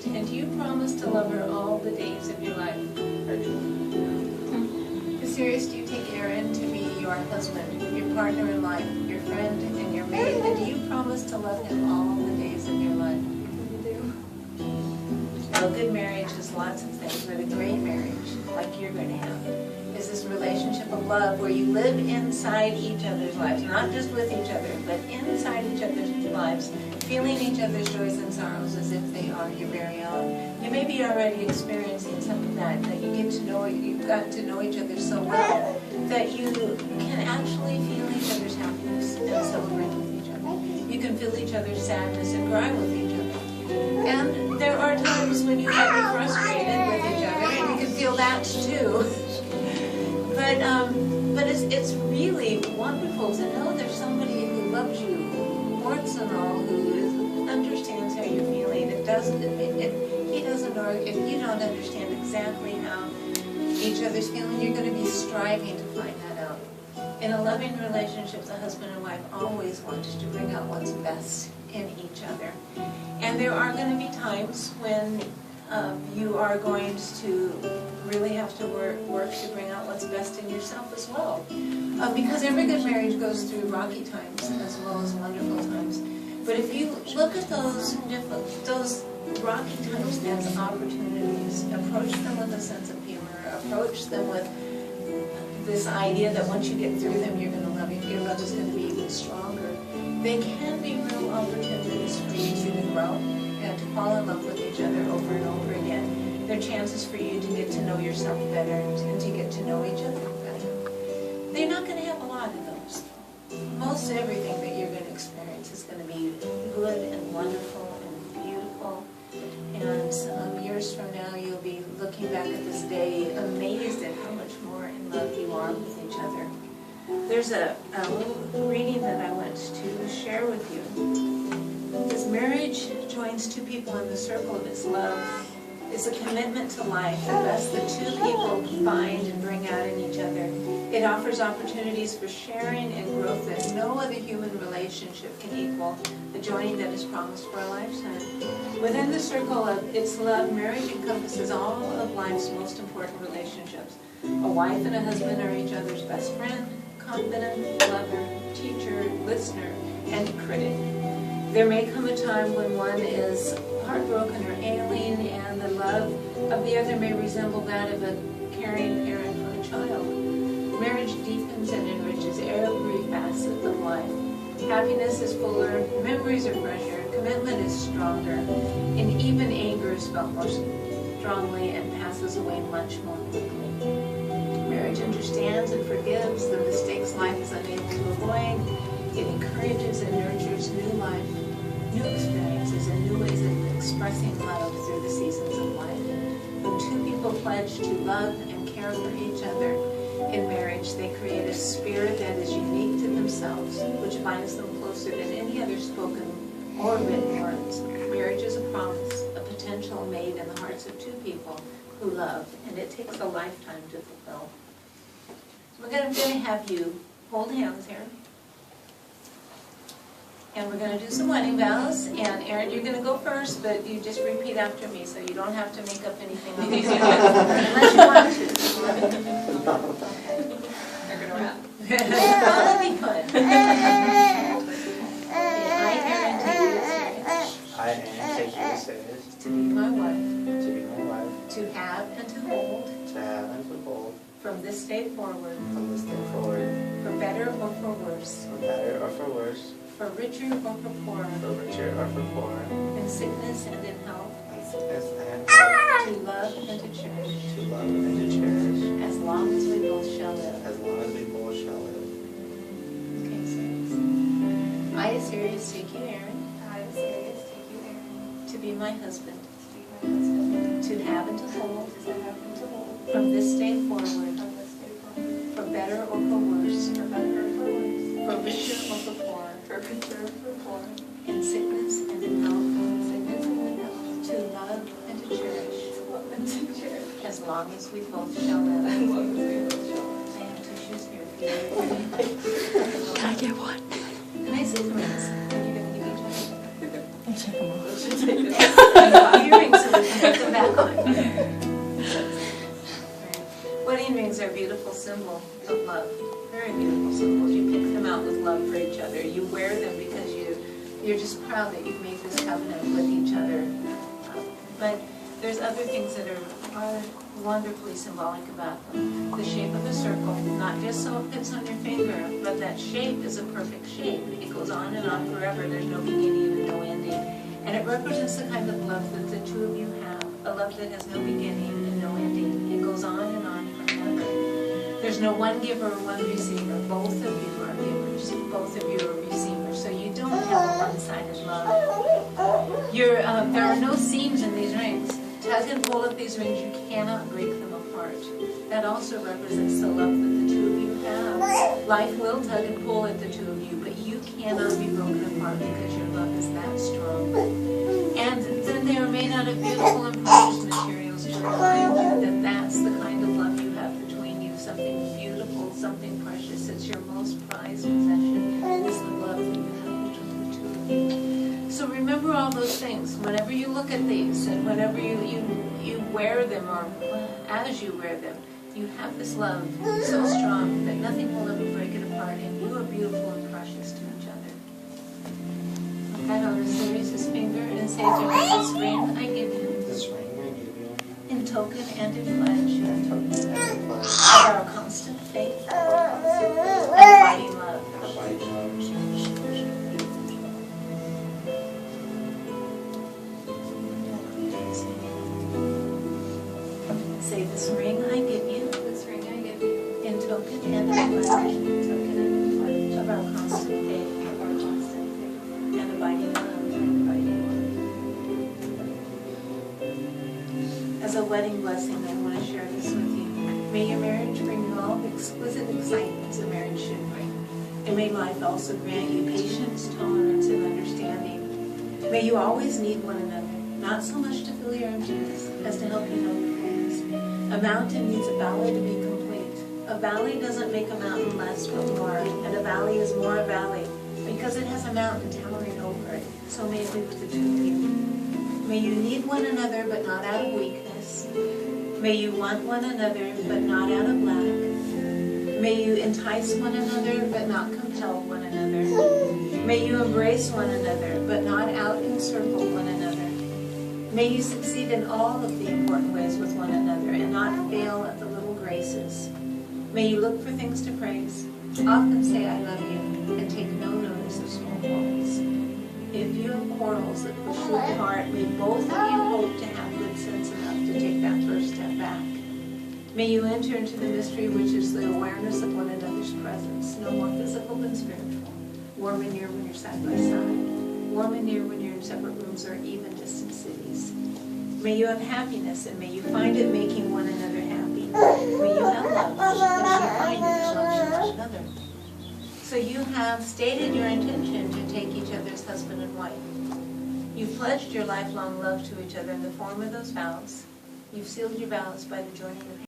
And do you promise to love her all the days of your life? I do. Asarias, do you take Aaron to be your husband, your partner in life, your friend, and your mate? And do you promise to love him all the days of your life? I do. Well, a good marriage is lots of things, but a great marriage, like you're going to have, is this relationship of love where you live inside each other's lives, not just with each other, but inside each other's lives, feeling each other's joys and sorrows as if they are your very own. You may be already experiencing some of that you get to know, you've gotten to know each other so well that you can actually feel each other's happiness and celebrate with each other. You can feel each other's sadness and cry with each other. And there are times when you might be frustrated with each other, and you can feel that too. But it's really wonderful to know there's somebody who loves you, warts and all, who understands how you're feeling. He doesn't, or if you don't understand exactly how each other's feeling, you're going to be striving to find that out. In a loving relationship, the husband and wife always want to bring out what's best in each other. And there are going to be times when you are going to really have to work to bring out what's best in yourself as well. Because every good marriage goes through rocky times as well as wonderful times. But if you look at those rocky times as opportunities, approach them with a sense of humor, approach them with this idea that once you get through them, you're going to love it. Your love is going to be even stronger. They can be real opportunities for you to grow and to fall in love with each other over and over again. They're chances for you to get to know yourself better and to get to know each other better. They're not going to have a lot of those. Most everything that you're going to experience is going to be good and wonderful and beautiful. And some years from now, you'll be looking back at this day amazed at how much more in love you are with each other. There's a little reading that I want to share with you. Because marriage joins two people in the circle of its love. It's a commitment to life, the best that two people find and bring out in each other. It offers opportunities for sharing and growth that no other human relationship can equal, the joining that is promised for a lifetime. Within the circle of its love, marriage encompasses all of life's most important relationships. A wife and a husband are each other's best friend, confidant, lover, teacher, listener, and critic. There may come a time when one is heartbroken or ailing, and the love of the other may resemble that of a caring parent for a child. Marriage deepens and enriches every facet of life. Happiness is fuller, memories are fresher, commitment is stronger, and even anger is felt more strongly and passes away much more quickly. Marriage understands and forgives the mistakes life is unable to avoid. It encourages and nurtures new life, new experiences, and new ways of expressing love through the seasons of life. When two people pledge to love and care for each other in marriage, they create a spirit that is unique to themselves, which binds them closer than any other spoken or written words. Marriage is a promise, a potential made in the hearts of two people who love, and it takes a lifetime to fulfill. So we're going to have you hold hands here. And we're going to do some wedding vows. And Aaron, you're going to go first, but you just repeat after me, so you don't have to make up anything unless you want to. Okay. They're going to rap. That'll be fun. I, Aaron, take you Asarias, to be my wife, to be my wife, to have and to hold, from this day forward, for better or for worse, for richer or for poorer, in sickness and in health, to love and to cherish, as long as we both shall live. Okay, so I, Asarias, take you, Aaron. To be my husband. To have and to hold. From this day forward. For better or for worse. For richer or for poorer. In sickness and in health. To love and to cherish. As long as we both shall live. I have tissues here. Can I get one? Can I see the rings? Are you going to give each other? I'll check them out. Earrings. You're just proud that you've made this covenant with each other. But there's other things that are wonderfully symbolic about them. The shape of a circle, not just so it fits on your finger, but that shape is a perfect shape. It goes on and on forever. There's no beginning and no ending. And it represents the kind of love that the two of you have, a love that has no beginning and no ending. It goes on and on forever. There's no one giver or one receiver. Both of you are givers. Both of you are receivers. So you don't have a one-sided love. There are no seams in these rings. Tug and pull at these rings, you cannot break them apart. That also represents the love that the two of you have. Life will tug and pull at the two of you, but you cannot be broken apart because your love is that strong. And then they are made out of beautiful and precious materials to remind you that that's the kind of love you have between you. Something beautiful, something precious. It's your most prized possession. It's the love that you have between the two of you. So remember all those things. Whenever you look at these and whenever you wear them or as you wear them, you have this love so strong that nothing will ever break it apart, and you are beautiful and precious to each other. Look at Asarias' finger and say to her, this ring I give you. This ring I give you. In token and in pledge. In token and in pledge. Of our constant faith. And abiding love. And abiding love. Say, this ring I give you. This ring I give you. In token and in pledge. In token and in pledge. Of our constant faith. Of our constant faith. And abiding love. And abiding love. As a wedding blessing, I want to share this with you. May your marriage bring you all the exquisite excitements a marriage should bring. And may life also grant you patience, tolerance, and understanding. May you always need one another, not so much to fill your emptiness as to help you know your fullness. A mountain needs a valley to be complete. A valley doesn't make a mountain less but more, and a valley is more a valley because it has a mountain towering over it. So may it be with the two of you. May you need one another, but not out of weakness. May you want one another, but not out of lack. May you entice one another, but not compel one another. May you embrace one another, but not out-encircle one another. May you succeed in all of the important ways with one another and not fail at the little graces. May you look for things to praise, often say I love you, and take no notice of small faults. If you have quarrels that push you apart, may both of you hope to have good sense enough to take that first step back. May you enter into the mystery which is the awareness of one another's presence, no more physical than spiritual. Warm and near when you're side by side. Warm and near when you're in separate rooms or even distant cities. May you have happiness, and may you find it making one another happy. May you have love, and you find it in loving each other. So you have stated your intention to take each other's husband and wife. You've pledged your lifelong love to each other in the form of those vows. You've sealed your vows by the joining of